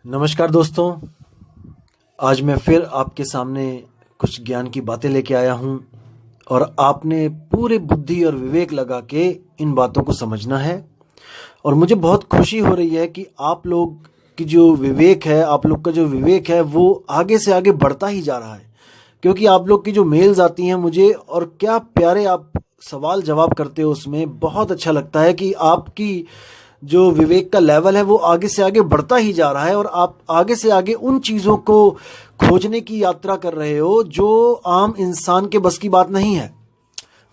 नमस्कार दोस्तों। आज मैं फिर आपके सामने कुछ ज्ञान की बातें लेके आया हूं और आपने पूरे बुद्धि और विवेक लगा के इन बातों को समझना है। और मुझे बहुत खुशी हो रही है कि आप लोग की जो विवेक है, आप लोग का जो विवेक है वो आगे से आगे बढ़ता ही जा रहा है। क्योंकि आप लोग की जो मेल्स आती हैं मुझे, और क्या प्यारे आप सवाल जवाब करते हो, उसमें बहुत अच्छा लगता है कि आपकी जो विवेक का लेवल है वो आगे से आगे बढ़ता ही जा रहा है और आप आगे से आगे उन चीज़ों को खोजने की यात्रा कर रहे हो जो आम इंसान के बस की बात नहीं है।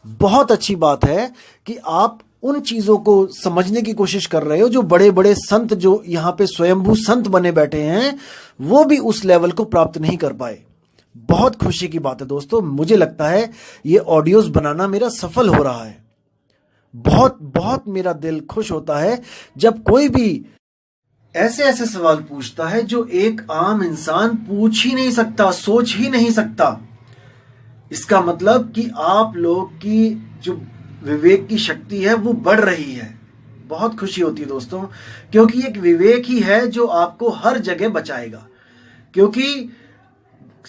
बहुत अच्छी बात है कि आप उन चीज़ों को समझने की कोशिश कर रहे हो जो बड़े बड़े संत, जो यहाँ पे स्वयंभू संत बने बैठे हैं, वो भी उस लेवल को प्राप्त नहीं कर पाए। बहुत खुशी की बात है दोस्तों। मुझे लगता है ये ऑडियोज बनाना मेरा सफल हो रहा है। बहुत बहुत मेरा दिल खुश होता है जब कोई भी ऐसे ऐसे सवाल पूछता है जो एक आम इंसान पूछ ही नहीं सकता, सोच ही नहीं सकता। इसका मतलब कि आप लोग की जो विवेक की शक्ति है वो बढ़ रही है। बहुत खुशी होती है दोस्तों, क्योंकि एक विवेक ही है जो आपको हर जगह बचाएगा। क्योंकि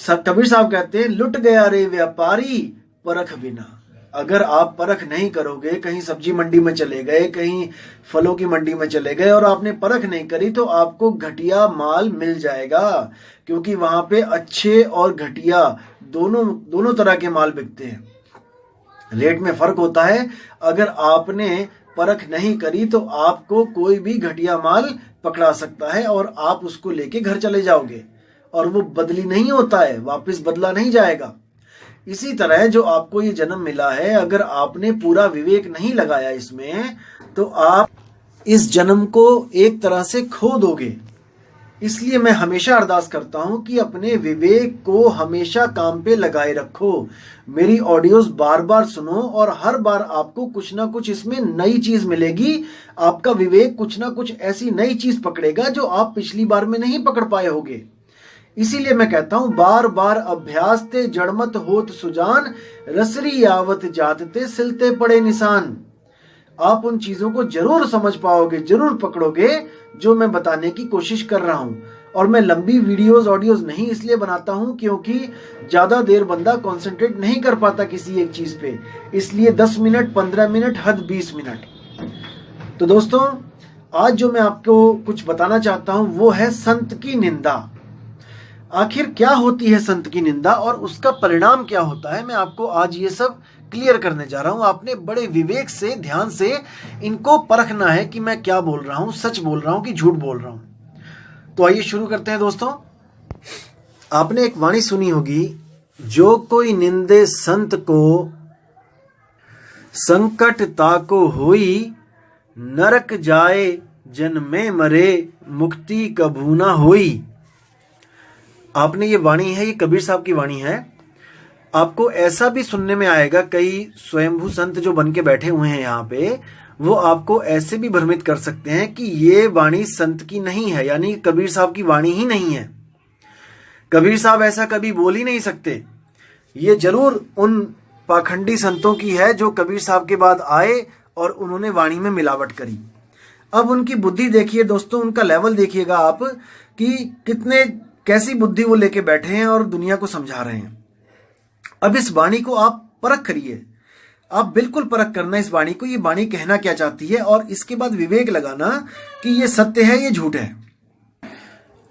कबीर साहब कहते हैं, लुट गया रे व्यापारी परख बिना। अगर आप परख नहीं करोगे, कहीं सब्जी मंडी में चले गए, कहीं फलों की मंडी में चले गए और आपने परख नहीं करी, तो आपको घटिया माल मिल जाएगा। क्योंकि वहां पे अच्छे और घटिया दोनों तरह के माल बिकते हैं। रेट में फर्क होता है। अगर आपने परख नहीं करी तो आपको कोई भी घटिया माल पकड़ा सकता है और आप उसको लेके घर चले जाओगे और वो बदली नहीं होता है, वापस बदला नहीं जाएगा। इसी तरह जो आपको ये जन्म मिला है, अगर आपने पूरा विवेक नहीं लगाया इसमें, तो आप इस जन्म को एक तरह से खो दोगे। इसलिए मैं हमेशा अरदास करता हूं कि अपने विवेक को हमेशा काम पे लगाए रखो। मेरी ऑडियोज बार बार सुनो और हर बार आपको कुछ ना कुछ इसमें नई चीज मिलेगी। आपका विवेक कुछ ना कुछ ऐसी नई चीज पकड़ेगा जो आप पिछली बार में नहीं पकड़ पाए होगे। इसीलिए मैं कहता हूं, बार बार अभ्यास ते जड़मत होत सुजान, रसरी आवत जातते सिलते पड़े निशान। आप उन चीजों को जरूर समझ पाओगे, जरूर पकड़ोगे जो मैं बताने की कोशिश कर रहा हूं। और मैं लंबी वीडियोस ऑडियोज नहीं इसलिए बनाता हूं क्योंकि ज्यादा देर बंदा कंसंट्रेट नहीं कर पाता किसी एक चीज पे। इसलिए 10 मिनट, 15 मिनट, हद 20 मिनट। तो दोस्तों, आज जो मैं आपको कुछ बताना चाहता हूं वो है संत की निंदा। आखिर क्या होती है संत की निंदा और उसका परिणाम क्या होता है, मैं आपको आज ये सब क्लियर करने जा रहा हूं। आपने बड़े विवेक से, ध्यान से इनको परखना है कि मैं क्या बोल रहा हूं, सच बोल रहा हूं कि झूठ बोल रहा हूं। तो आइए शुरू करते हैं दोस्तों। आपने एक वाणी सुनी होगी, जो कोई निंदे संत को संकट ताको होई, नरक जाए जन्मे मरे मुक्ति कभू ना होई। आपने ये वाणी है, ये कबीर साहब की वाणी है। आपको ऐसा भी सुनने में आएगा, कई स्वयंभू संत जो बन के बैठे हुए हैं यहाँ पे, वो आपको ऐसे भी भ्रमित कर सकते हैं कि ये वाणी संत की नहीं है, यानी कबीर साहब की वाणी ही नहीं है। कबीर साहब ऐसा कभी बोल ही नहीं सकते। ये जरूर उन पाखंडी संतों की है जो कबीर साहब के बाद आए और उन्होंने वाणी में मिलावट करी। अब उनकी बुद्धि देखिए दोस्तों, उनका लेवल देखिएगा आप कि कैसी बुद्धि वो लेके बैठे हैं और दुनिया को समझा रहे हैं। अब इस वाणी को आप परख करिए। आप बिल्कुल परख करना इस वाणी को, ये वाणी कहना क्या चाहती है, और इसके बाद विवेक लगाना कि ये सत्य है, ये झूठ है।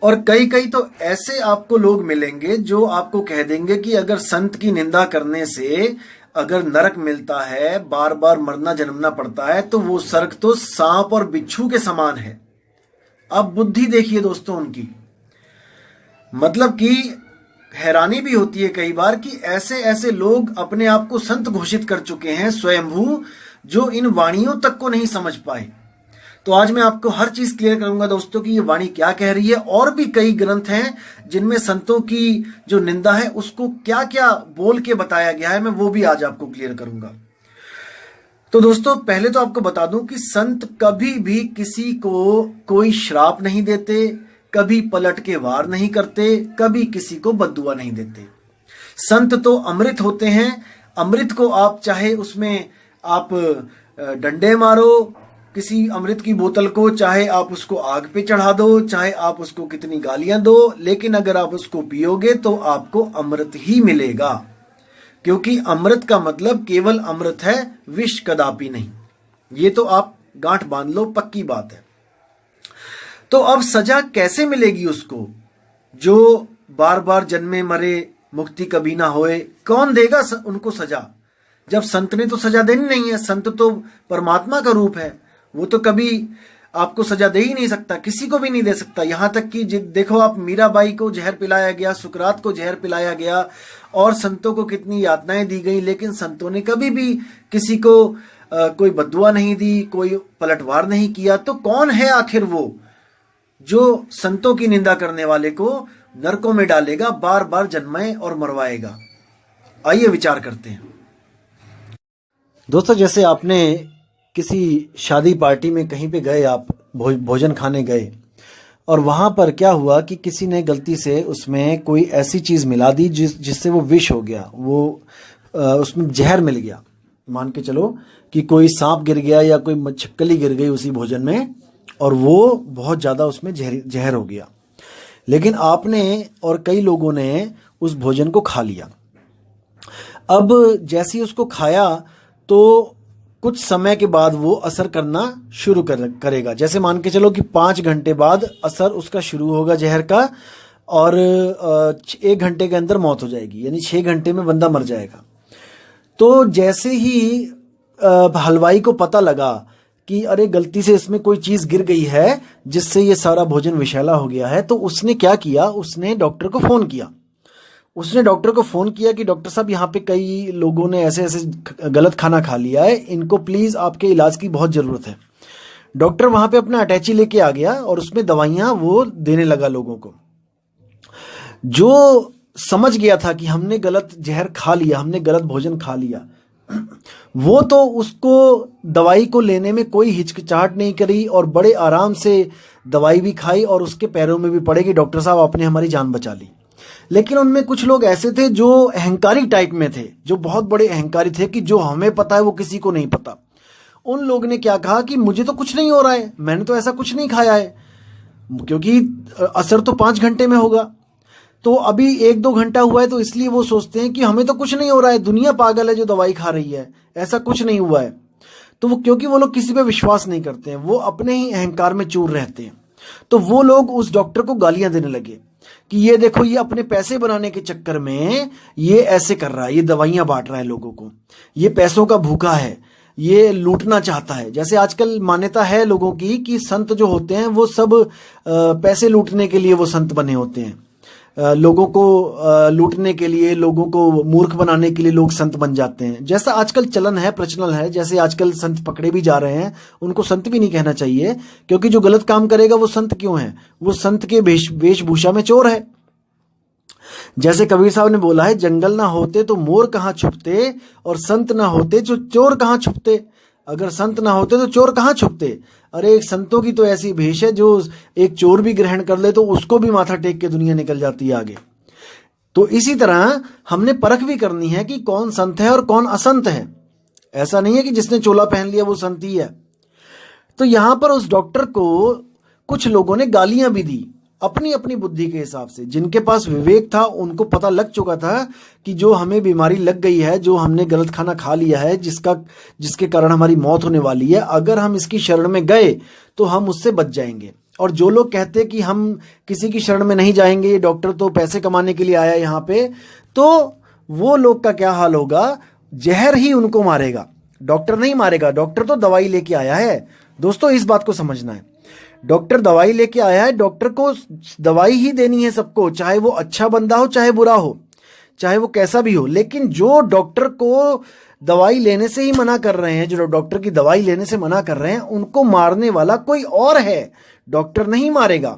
और कई तो ऐसे आपको लोग मिलेंगे जो आपको कह देंगे कि अगर संत की निंदा करने से अगर नरक मिलता है, बार बार मरना जन्मना पड़ता है, तो वो सर्क तो सांप और बिच्छू के समान है। अब बुद्धि देखिए दोस्तों उनकी। मतलब कि हैरानी भी होती है कई बार कि ऐसे ऐसे लोग अपने आप को संत घोषित कर चुके हैं स्वयंभू, जो इन वाणियों तक को नहीं समझ पाए। तो आज मैं आपको हर चीज क्लियर करूंगा दोस्तों कि ये वाणी क्या कह रही है। और भी कई ग्रंथ हैं जिनमें संतों की जो निंदा है उसको क्या क्या बोल के बताया गया है, मैं वो भी आज आपको क्लियर करूंगा। तो दोस्तों, पहले तो आपको बता दूं कि संत कभी भी किसी को कोई श्राप नहीं देते, कभी पलट के वार नहीं करते, कभी किसी को बद्दुआ नहीं देते। संत तो अमृत होते हैं। अमृत को आप चाहे उसमें आप डंडे मारो, किसी अमृत की बोतल को चाहे आप उसको आग पे चढ़ा दो, चाहे आप उसको कितनी गालियां दो, लेकिन अगर आप उसको पियोगे तो आपको अमृत ही मिलेगा, क्योंकि अमृत का मतलब केवल अमृत है, विष कदापि नहीं। ये तो आप गांठ बांध लो, पक्की बात है। तो अब सजा कैसे मिलेगी उसको जो बार बार जन्मे मरे, मुक्ति कभी ना होए? कौन देगा उनको सजा? जब संत ने तो सजा देनी नहीं है, संत तो परमात्मा का रूप है, वो तो कभी आपको सजा दे ही नहीं सकता, किसी को भी नहीं दे सकता। यहां तक कि देखो आप, मीराबाई को जहर पिलाया गया, सुकरात को जहर पिलाया गया, और संतों को कितनी यातनाएं दी गई, लेकिन संतों ने कभी भी किसी को कोई बद्दुआ नहीं दी, कोई पलटवार नहीं किया। तो कौन है आखिर वो जो संतों की निंदा करने वाले को नरकों में डालेगा, बार बार जन्माए और मरवाएगा? आइए विचार करते हैं दोस्तों। जैसे आपने किसी शादी पार्टी में कहीं पे गए, आप भोजन खाने गए, और वहां पर क्या हुआ कि किसी ने गलती से उसमें कोई ऐसी चीज मिला दी जिससे वो विष हो गया, वो उसमें जहर मिल गया। मान के चलो कि कोई सांप गिर गया या कोई छिपकली गिर गई उसी भोजन में, और वो बहुत ज्यादा उसमें जहर हो गया। लेकिन आपने और कई लोगों ने उस भोजन को खा लिया। अब जैसे ही उसको खाया तो कुछ समय के बाद वो असर करना शुरू करेगा। जैसे मान के चलो कि 5 घंटे बाद असर उसका शुरू होगा जहर का, और 1 घंटे के अंदर मौत हो जाएगी, यानी 6 घंटे में बंदा मर जाएगा। तो जैसे ही हलवाई को पता लगा कि अरे गलती से इसमें कोई चीज गिर गई है जिससे ये सारा भोजन विषैला हो गया है, तो उसने क्या किया, उसने डॉक्टर को फोन किया। उसने डॉक्टर को फोन किया कि डॉक्टर साहब, यहाँ पे कई लोगों ने ऐसे ऐसे गलत खाना खा लिया है, इनको प्लीज आपके इलाज की बहुत जरूरत है। डॉक्टर वहां पे अपना अटैची लेके आ गया और उसमें दवाइयां वो देने लगा लोगों को। जो समझ गया था कि हमने गलत जहर खा लिया, हमने गलत भोजन खा लिया, वो तो उसको दवाई को लेने में कोई हिचकिचाहट नहीं करी और बड़े आराम से दवाई भी खाई और उसके पैरों में भी पड़े कि डॉक्टर साहब आपने हमारी जान बचा ली। लेकिन उनमें कुछ लोग ऐसे थे जो अहंकारी टाइप में थे, जो बहुत बड़े अहंकारी थे कि जो हमें पता है वो किसी को नहीं पता। उन लोग ने क्या कहा कि मुझे तो कुछ नहीं हो रहा है, मैंने तो ऐसा कुछ नहीं खाया है, क्योंकि असर तो 5 घंटे में होगा, तो अभी 1-2 घंटा हुआ है, तो इसलिए वो सोचते हैं कि हमें तो कुछ नहीं हो रहा है, दुनिया पागल है जो दवाई खा रही है, ऐसा कुछ नहीं हुआ है। तो वो, क्योंकि वो लोग किसी पे विश्वास नहीं करते हैं, वो अपने ही अहंकार में चूर रहते हैं, तो वो लोग उस डॉक्टर को गालियां देने लगे कि ये देखो, ये अपने पैसे बनाने के चक्कर में ये ऐसे कर रहा है, ये दवाइयां बांट रहा है लोगों को, ये पैसों का भूखा है, ये लूटना चाहता है। जैसे आजकल मान्यता है लोगों की कि संत जो होते हैं वो सब पैसे लूटने के लिए वो संत बने होते हैं, लोगों को लूटने के लिए, लोगों को मूर्ख बनाने के लिए लोग संत बन जाते हैं। जैसा आजकल चलन है, प्रचलन है, जैसे आजकल संत पकड़े भी जा रहे हैं, उनको संत भी नहीं कहना चाहिए, क्योंकि जो गलत काम करेगा वो संत क्यों है, वो संत के वेशभूषा में चोर है। जैसे कबीर साहब ने बोला है, जंगल ना होते तो मोर कहाँ छुपते, और संत ना होते तो चोर कहाँ छुपते। अगर संत ना होते तो चोर कहाँ छुपते। अरे एक संतों की तो ऐसी भेष है, जो एक चोर भी ग्रहण कर ले तो उसको भी माथा टेक के दुनिया निकल जाती है आगे। तो इसी तरह हमने परख भी करनी है कि कौन संत है और कौन असंत है। ऐसा नहीं है कि जिसने चोला पहन लिया वो संत ही है। तो यहां पर उस डॉक्टर को कुछ लोगों ने गालियां भी दी, अपनी अपनी बुद्धि के हिसाब से। जिनके पास विवेक था उनको पता लग चुका था कि जो हमें बीमारी लग गई है, जो हमने गलत खाना खा लिया है, जिसके कारण हमारी मौत होने वाली है, अगर हम इसकी शरण में गए तो हम उससे बच जाएंगे। और जो लोग कहते कि हम किसी की शरण में नहीं जाएंगे, ये डॉक्टर तो पैसे कमाने के लिए आया यहाँ पे, तो वो लोग का क्या हाल होगा, जहर ही उनको मारेगा, डॉक्टर नहीं मारेगा। डॉक्टर तो दवाई लेके आया है। दोस्तों इस बात को समझना है, डॉक्टर दवाई लेके आया है, डॉक्टर को दवाई ही देनी है सबको, चाहे वो अच्छा बंदा हो चाहे बुरा हो, चाहे वो कैसा भी हो। लेकिन जो डॉक्टर को दवाई लेने से ही मना कर रहे हैं, जो डॉक्टर की दवाई लेने से मना कर रहे हैं, उनको मारने वाला कोई और है, डॉक्टर नहीं मारेगा।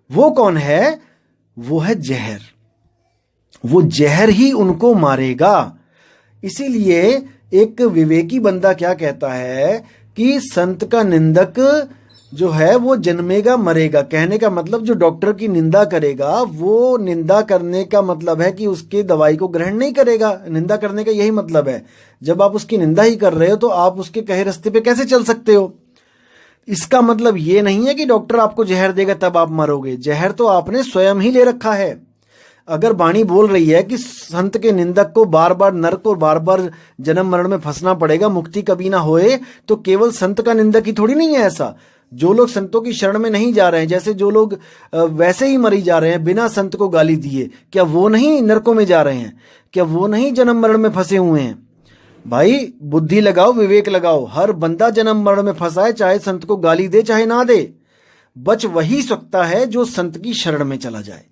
वो कौन है, वो है जहर। वो जहर ही उनको मारेगा। इसीलिए एक विवेकी बंदा क्या कहता है कि संत का निंदक जो है वो जन्मेगा मरेगा। कहने का मतलब जो डॉक्टर की निंदा करेगा, वो निंदा करने का मतलब है कि उसके दवाई को ग्रहण नहीं करेगा। निंदा करने का यही मतलब है। जब आप उसकी निंदा ही कर रहे हो तो आप उसके कहे रास्ते पे कैसे चल सकते हो। इसका मतलब ये नहीं है कि डॉक्टर आपको जहर देगा तब आप मरोगे। जहर तो आपने स्वयं ही ले रखा है। अगर वाणी बोल रही है कि संत के निंदक को बार बार नरक और बार बार जन्म मरण में फंसना पड़ेगा, मुक्ति कभी ना होए, तो केवल संत का निंदक ही थोड़ी नहीं है ऐसा। जो लोग संतों की शरण में नहीं जा रहे हैं, जैसे जो लोग वैसे ही मरी जा रहे हैं बिना संत को गाली दिए, क्या वो नहीं नरकों में जा रहे हैं? क्या वो नहीं जन्म मरण में फंसे हुए हैं? भाई बुद्धि लगाओ, विवेक लगाओ। हर बंदा जन्म मरण में फंसा है, चाहे संत को गाली दे चाहे ना दे। बच वही सकता है जो संत की शरण में चला जाए।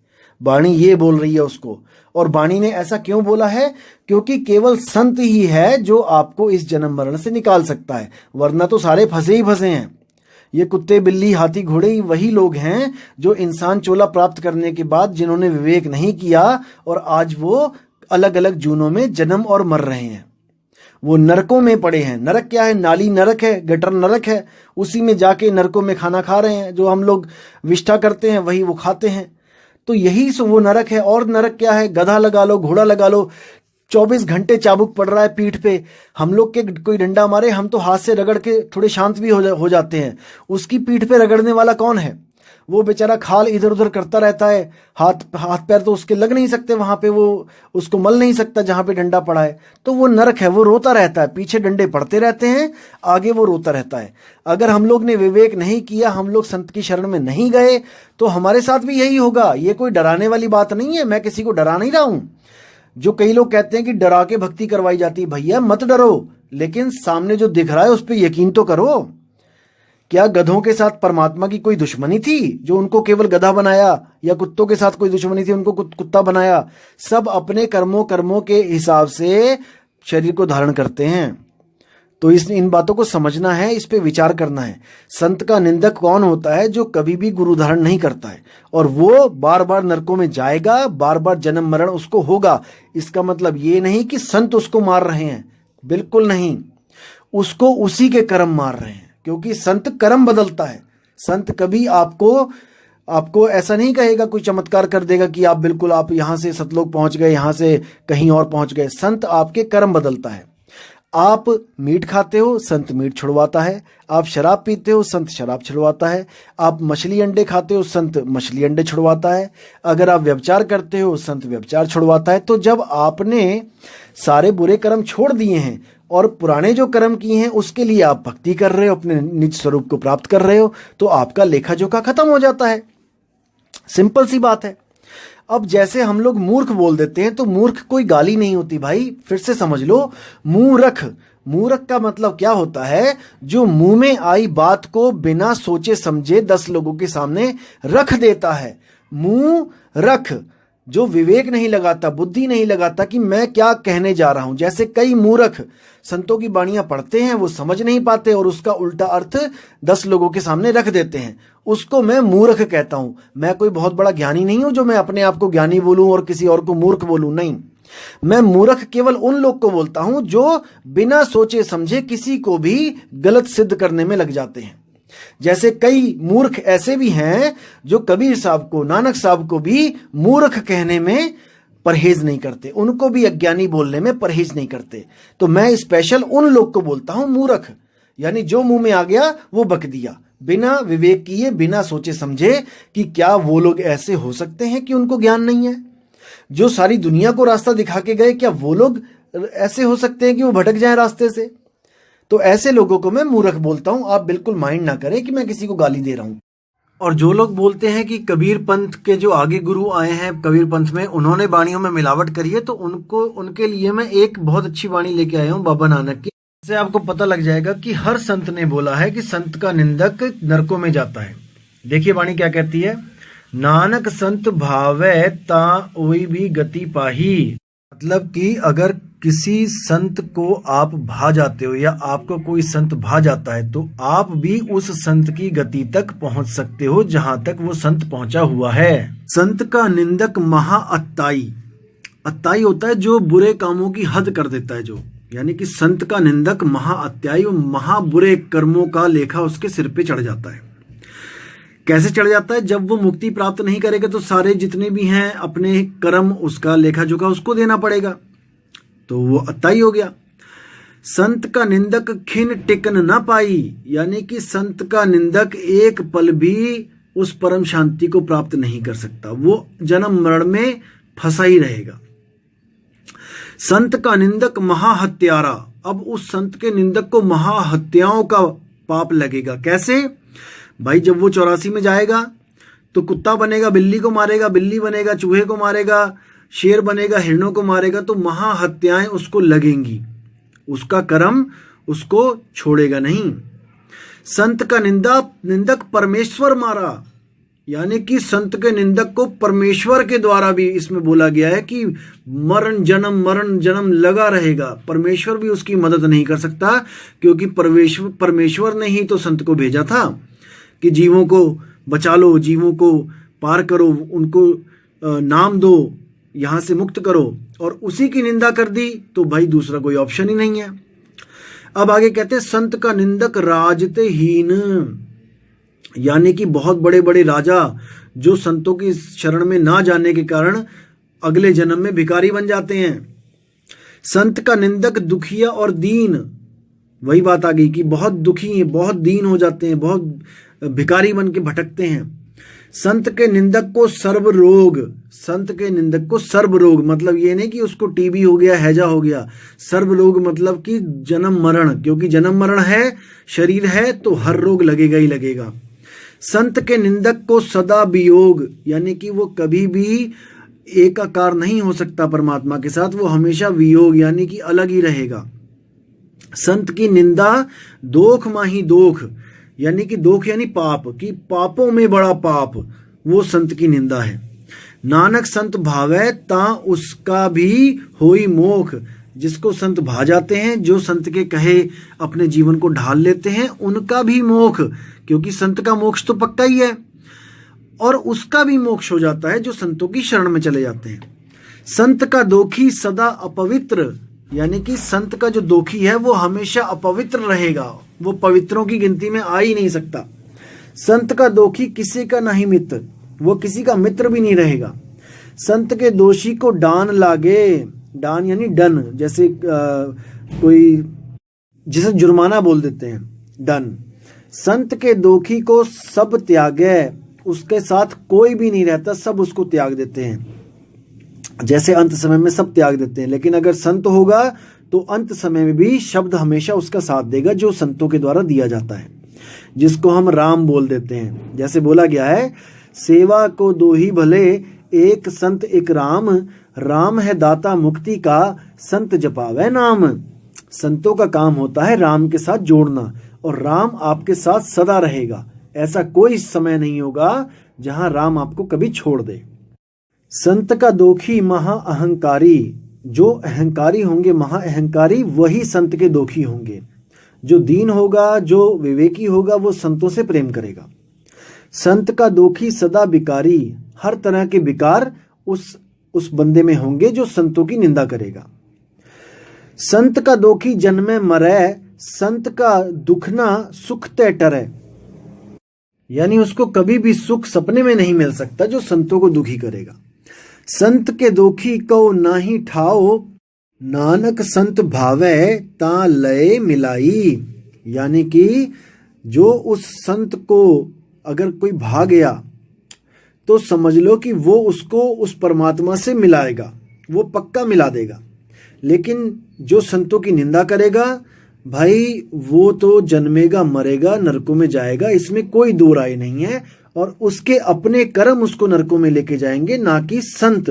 वाणी ये बोल रही है उसको। और वाणी ने ऐसा क्यों बोला है? क्योंकि केवल संत ही है जो आपको इस जन्म मरण से निकाल सकता है, वरना तो सारे फंसे ही फंसे हैं। ये कुत्ते बिल्ली हाथी घोड़े ही वही लोग हैं जो इंसान चोला प्राप्त करने के बाद जिन्होंने विवेक नहीं किया और आज वो अलग अलग जूनों में जन्म और मर रहे हैं। वो नरकों में पड़े हैं। नरक क्या है? नाली नरक है, गटर नरक है। उसी में जाके नरकों में खाना खा रहे हैं। जो हम लोग विष्ठा करते हैं वही वो खाते हैं। तो यही वो नरक है। और नरक क्या है? गधा लगा लो, घोड़ा लगा लो, 24 घंटे चाबुक पड़ रहा है पीठ पे। हम लोग के कोई डंडा मारे हम तो हाथ से रगड़ के थोड़े शांत भी हो जाते हैं। उसकी पीठ पे रगड़ने वाला कौन है? वो बेचारा खाल इधर उधर करता रहता है। हाथ पैर तो उसके लग नहीं सकते वहां पे, वो उसको मल नहीं सकता जहां पे डंडा पड़ा है। तो वो नरक है। वो रोता रहता है, पीछे डंडे पड़ते रहते हैं, आगे वो रोता रहता है। अगर हम लोग ने विवेक नहीं किया, हम लोग संत की शरण में नहीं गए, तो हमारे साथ भी यही होगा। ये कोई डराने वाली बात नहीं है। मैं किसी को डरा नहीं रहा हूं। जो कई लोग कहते हैं कि डरा के भक्ति करवाई जाती है, भैया मत डरो, लेकिन सामने जो दिख रहा है उस पर यकीन तो करो। क्या गधों के साथ परमात्मा की कोई दुश्मनी थी जो उनको केवल गधा बनाया? या कुत्तों के साथ कोई दुश्मनी थी उनको कुत्ता बनाया? सब अपने कर्मों के हिसाब से शरीर को धारण करते हैं। तो इन बातों को समझना है, इस पे विचार करना है। संत का निंदक कौन होता है? जो कभी भी गुरु धारण नहीं करता है और वो बार बार नरकों में जाएगा, बार बार जन्म मरण उसको होगा। इसका मतलब ये नहीं कि संत उसको मार रहे हैं, बिल्कुल नहीं। उसको उसी के कर्म मार रहे हैं, क्योंकि संत कर्म बदलता है। संत कभी आपको ऐसा नहीं कहेगा, कोई चमत्कार कर देगा कि आप यहां से सतलोक पहुंच गए, यहां से कहीं और पहुंच गए। संत आपके कर्म बदलता है। आप मीट खाते हो, संत मीट छुड़वाता है। आप शराब पीते हो, संत शराब छुड़वाता है। आप मछली अंडे खाते हो, संत मछली अंडे छुड़वाता है। अगर आप व्यभिचार करते हो, संत व्यभिचार छुड़वाता है। तो जब आपने सारे बुरे कर्म छोड़ दिए हैं और पुराने जो कर्म किए हैं उसके लिए आप भक्ति कर रहे हो, अपने निज स्वरूप को प्राप्त कर रहे हो, तो आपका लेखा जोखा खत्म हो जाता है। सिंपल सी बात है। अब जैसे हम लोग मूर्ख बोल देते हैं, तो मूर्ख कोई गाली नहीं होती भाई, फिर से समझ लो। मूर्ख, मूर्ख का मतलब क्या होता है? जो मुंह में आई बात को बिना सोचे समझे 10 लोगों के सामने रख देता है। मुंह रख, जो विवेक नहीं लगाता, बुद्धि नहीं लगाता कि मैं क्या कहने जा रहा हूं। जैसे कई मूर्ख संतों की बाणियां पढ़ते हैं, वो समझ नहीं पाते और उसका उल्टा अर्थ 10 लोगों के सामने रख देते हैं। उसको मैं मूर्ख कहता हूं। मैं कोई बहुत बड़ा ज्ञानी नहीं हूं जो मैं अपने आप को ज्ञानी बोलूं और किसी और को मूर्ख बोलूं, नहीं। मैं मूर्ख केवल उन लोग को बोलता हूं जो बिना सोचे समझे किसी को भी गलत सिद्ध करने में लग जाते हैं। जैसे कई मूर्ख ऐसे भी हैं जो कबीर साहब को, नानक साहब को भी मूर्ख कहने में परहेज नहीं करते, उनको भी अज्ञानी बोलने में परहेज नहीं करते। तो मैं स्पेशल उन लोग को बोलता हूं मूर्ख, यानी जो मुंह में आ गया वो बक दिया, बिना विवेक किए, बिना सोचे समझे कि क्या वो लोग ऐसे हो सकते हैं कि उनको ज्ञान नहीं है। जो सारी दुनिया को रास्ता दिखा के गए, क्या वो लोग ऐसे हो सकते हैं कि वो भटक जाएं रास्ते से? तो ऐसे लोगों को मैं मूर्ख बोलता हूं। आप बिल्कुल माइंड ना करें कि मैं किसी को गाली दे रहा हूं। और जो लोग बोलते हैं कि कबीर पंथ के जो आगे गुरु आए हैं कबीर पंथ में, उन्होंने वाणियों में मिलावट करी है, तो उनके लिए मैं एक बहुत अच्छी वाणी लेके आया हूं बाबा नानक की। इससे आपको पता लग जाएगा कि हर संत ने बोला है कि संत का निंदक नरकों में जाता है। देखिए वाणी क्या कहती है। नानक संत भावै ता ओई भी गति पाही। मतलब कि अगर किसी संत को आप भा जाते हो या आपको कोई संत भा जाता है, तो आप भी उस संत की गति तक पहुंच सकते हो जहां तक वो संत पहुंचा हुआ है। संत का निंदक महाअत्ताई, अत्ताई होता है जो बुरे कामों की हद कर देता है, जो यानी कि संत का निंदक महाअत्याई, महाबुरे कर्मों का लेखा उसके सिर पे चढ़ जाता है। कैसे चढ़ जाता है? जब वो मुक्ति प्राप्त नहीं करेगा तो सारे जितने भी हैं अपने कर्म, उसका लेखा जोखा उसको देना पड़ेगा, तो वो अत्ताई हो गया। संत का निंदक खिन टिकन न पाई, यानी कि संत का निंदक एक पल भी उस परम शांति को प्राप्त नहीं कर सकता, वो जन्म मरण में फंसा ही रहेगा। संत का निंदक महाहत्यारा, अब उस संत के निंदक को महाहत्याओं का पाप लगेगा। कैसे भाई? जब वो 84 में जाएगा तो कुत्ता बनेगा बिल्ली को मारेगा, बिल्ली बनेगा चूहे को मारेगा, शेर बनेगा हिरणों को मारेगा, तो महाहत्याएं उसको लगेंगी, उसका कर्म उसको छोड़ेगा नहीं। संत का निंदक परमेश्वर मारा, यानी कि संत के निंदक को परमेश्वर के द्वारा भी इसमें बोला गया है कि मरण जन्म लगा रहेगा, परमेश्वर भी उसकी मदद नहीं कर सकता, क्योंकि परमेश्वर ने ही तो संत को भेजा था कि जीवों को बचा लो, जीवों को पार करो, उनको नाम दो, यहां से मुक्त करो, और उसी की निंदा कर दी तो भाई दूसरा कोई ऑप्शन ही नहीं है। अब आगे कहते हैं संत का निंदक राजते हीन, यानी कि बहुत बड़े बड़े राजा जो संतों की शरण में ना जाने के कारण अगले जन्म में भिखारी बन जाते हैं। संत का निंदक दुखिया और दीन, वही बात आ गई कि बहुत दुखी हैं, बहुत दीन हो जाते हैं, बहुत भिखारी बन के भटकते हैं। संत के निंदक को सर्व रोग, संत के निंदक को सर्व रोग मतलब ये नहीं कि उसको टीबी हो गया, हैजा हो गया, सर्व रोग मतलब कि जन्म मरण, क्योंकि जन्म मरण है, शरीर है तो हर रोग लगेगा ही लगेगा। संत के निंदक को सदा वियोग, यानी कि वो कभी भी एकाकार नहीं हो सकता परमात्मा के साथ, वो हमेशा वियोग यानी कि अलग ही रहेगा। संत की निंदा दोख माही दोख, यानी कि दोख यानी पाप, कि पापों में बड़ा पाप, वो संत की निंदा है। नानक संत भावै ता उसका भी होई मोख, जिसको संत भा जाते हैं, जो संत के कहे अपने जीवन को ढाल लेते हैं, उनका भी मोक्ष, क्योंकि संत का मोक्ष तो पक्का ही है, और उसका भी मोक्ष हो जाता है जो संतों की शरण में चले जाते हैं। संत का दोखी सदा अपवित्र, यानी कि संत का जो दोखी है वो हमेशा अपवित्र रहेगा, वो पवित्रों की गिनती में आ ही नहीं सकता। संत का दोखी किसी का नहीं मित्र, वो किसी का मित्र भी नहीं रहेगा। संत के दोषी को डान लागे, डान यानी डन, जैसे कोई जिसे जुर्माना बोल देते हैं, डन। संत के दोखी को सब त्यागे, उसके साथ कोई भी नहीं रहता, सब उसको त्याग देते हैं, जैसे अंत समय में सब त्याग देते हैं। लेकिन अगर संत होगा तो अंत समय में भी शब्द हमेशा उसका साथ देगा जो संतों के द्वारा दिया जाता है, जिसको हम राम बोल देते हैं। जैसे बोला गया है, सेवा को दो ही भले, एक संत एक राम, राम है दाता मुक्ति का, संत जपावे नाम। संतों का काम होता है राम के साथ जोड़ना, और राम आपके साथ सदा रहेगा, ऐसा कोई समय नहीं होगा जहां राम आपको कभी छोड़ दे। संत का दोखी महा अहंकारी, जो अहंकारी होंगे महा अहंकारी, वही संत के दोखी होंगे। जो दीन होगा, जो विवेकी होगा, वो संतों से प्रेम करेगा। संत का दोखी सदा विकारी, हर तरह के विकार उस बंदे में होंगे जो संतों की निंदा करेगा। संत का दोखी जन्मे मरै, संत का दुखना सुख ते टरै, यानी उसको कभी भी सुख सपने में नहीं मिल सकता जो संतों को दुखी करेगा। संत के दोखी को नाही ठाओ, नानक संत भावे ता लय मिलाई, यानी कि जो उस संत को अगर कोई भा गया तो समझ लो कि वो उसको उस परमात्मा से मिलाएगा, वो पक्का मिला देगा। लेकिन जो संतों की निंदा करेगा भाई, वो तो जन्मेगा मरेगा, नरकों में जाएगा, इसमें कोई दो राय नहीं है, और उसके अपने कर्म उसको नरकों में लेके जाएंगे, ना कि संत।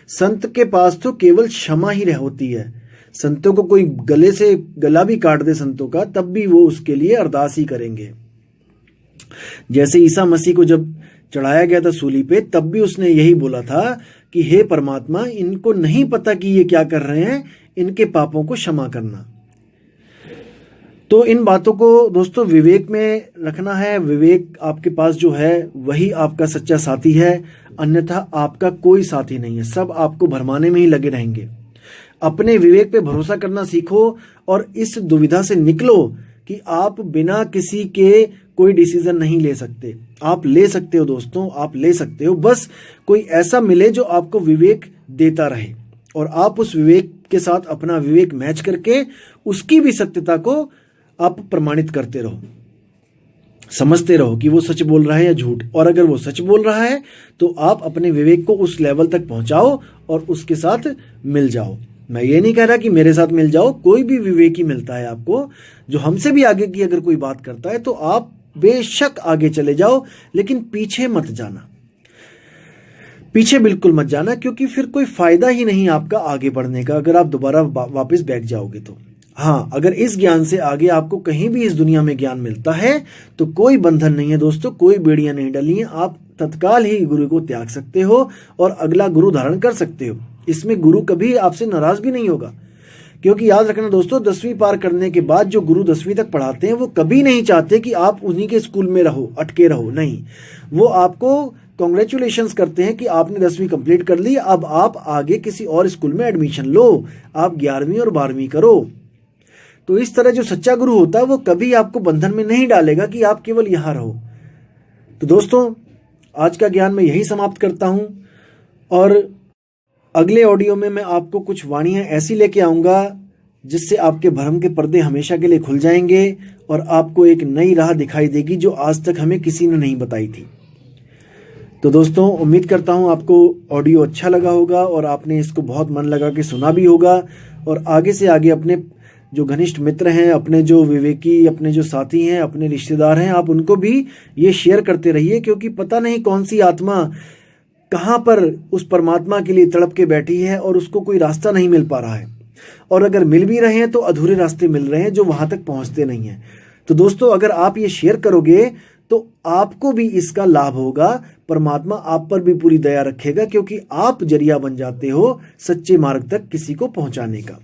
संत के पास तो केवल क्षमा ही होती है। संतों को कोई गले से गला भी काट दे संतों का, तब भी वो उसके लिए अरदास ही करेंगे। जैसे ईसा मसीह को जब चढ़ाया गया था सूली पे, तब भी उसने यही बोला था कि हे परमात्मा, इनको नहीं पता कि ये क्या कर रहे हैं, इनके पापों को क्षमा करना। तो इन बातों को दोस्तों विवेक में रखना है। विवेक आपके पास जो है वही आपका सच्चा साथी है, अन्यथा आपका कोई साथी नहीं है, सब आपको भरमाने में ही लगे रहेंगे। अपने विवेक पे भरोसा करना सीखो और इस दुविधा से निकलो कि आप बिना किसी के कोई डिसीजन नहीं ले सकते। आप ले सकते हो दोस्तों, आप ले सकते हो, बस कोई ऐसा मिले जो आपको विवेक देता रहे, और आप उस विवेक के साथ अपना विवेक मैच करके उसकी भी सत्यता को आप प्रमाणित करते रहो, समझते रहो कि वो सच बोल रहा है या झूठ। और अगर वो सच बोल रहा है तो आप अपने विवेक को उस लेवल तक पहुंचाओ और उसके साथ मिल जाओ। मैं ये नहीं कह रहा कि मेरे साथ मिल जाओ, कोई भी विवेकी मिलता है आपको जो हमसे भी आगे की अगर कोई बात करता है तो आप बेशक आगे चले जाओ, लेकिन पीछे मत जाना, पीछे बिल्कुल मत जाना, क्योंकि फिर कोई फायदा ही नहीं आपका आगे बढ़ने का अगर आप दोबारा वापस बैठ जाओगे तो। हाँ, अगर इस ज्ञान से आगे आपको कहीं भी इस दुनिया में ज्ञान मिलता है तो कोई बंधन नहीं है दोस्तों, कोई बेड़ियां नहीं डली हैं, आप तत्काल ही गुरु को त्याग सकते हो और अगला गुरु धारण कर सकते हो। इसमें गुरु कभी आपसे नाराज भी नहीं होगा, क्योंकि याद रखना दोस्तों, 10वीं पार करने के बाद जो गुरु 10वीं तक पढ़ाते हैं वो कभी नहीं चाहते कि आप उन्हीं के स्कूल में रहो, अटके रहो, नहीं। वो आपको कॉन्ग्रेचुलेशंस करते हैं कि आपने 10वीं कंप्लीट कर ली, अब आप आगे किसी और स्कूल में एडमिशन लो, आप 11वीं और 12वीं करो। तो इस तरह जो सच्चा गुरु होता है वो कभी आपको बंधन में नहीं डालेगा कि आप केवल यहां रहो। तो दोस्तों, आज का ज्ञान मैं यही समाप्त करता हूं और अगले ऑडियो में मैं आपको कुछ वाणियां ऐसी लेके आऊंगा जिससे आपके भ्रम के पर्दे हमेशा के लिए खुल जाएंगे और आपको एक नई राह दिखाई देगी जो आज तक हमें किसी ने नहीं बताई थी। तो दोस्तों, उम्मीद करता हूं आपको ऑडियो अच्छा लगा होगा और आपने इसको बहुत मन लगा के सुना भी होगा, और आगे से आगे अपने जो घनिष्ठ मित्र हैं, अपने जो विवेकी, अपने जो साथी हैं, अपने रिश्तेदार हैं, आप उनको भी ये शेयर करते रहिए, क्योंकि पता नहीं कौन सी आत्मा कहाँ पर उस परमात्मा के लिए तड़प के बैठी है और उसको कोई रास्ता नहीं मिल पा रहा है, और अगर मिल भी रहे हैं तो अधूरे रास्ते मिल रहे हैं जो वहां तक पहुंचते नहीं हैं। तो दोस्तों, अगर आप ये शेयर करोगे तो आपको भी इसका लाभ होगा, परमात्मा आप पर भी पूरी दया रखेगा, क्योंकि आप जरिया बन जाते हो सच्चे मार्ग तक किसी को पहुंचाने का।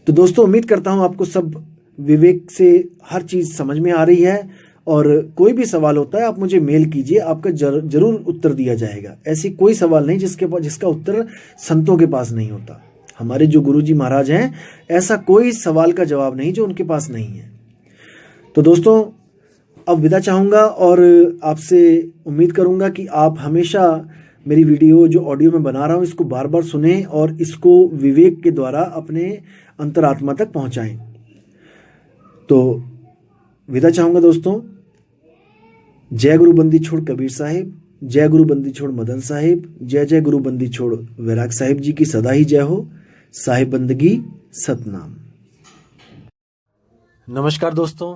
तो दोस्तों, उम्मीद करता हूं आपको सब विवेक से हर चीज समझ में आ रही है, और कोई भी सवाल होता है आप मुझे मेल कीजिए, आपका जरूर उत्तर दिया जाएगा। ऐसी कोई सवाल नहीं जिसका उत्तर संतों के पास नहीं होता। हमारे जो गुरुजी महाराज हैं, ऐसा कोई सवाल का जवाब नहीं जो उनके पास नहीं है। तो दोस्तों, अब विदा चाहूंगा और आपसे उम्मीद करूंगा कि आप हमेशा मेरी वीडियो जो ऑडियो में बना रहा हूं इसको बार बार सुनें और इसको विवेक के द्वारा अपने अंतरात्मा तक पहुंचाएं। तो विदा चाहूंगा दोस्तों। जय गुरु बंदी छोड़ कबीर साहिब, जय गुरु बंदी छोड़ मदन साहिब, जय जय गुरु बंदी छोड़ वैराग साहिब जी की सदा ही जय हो। साहिब बंदगी सतनाम। नमस्कार दोस्तों,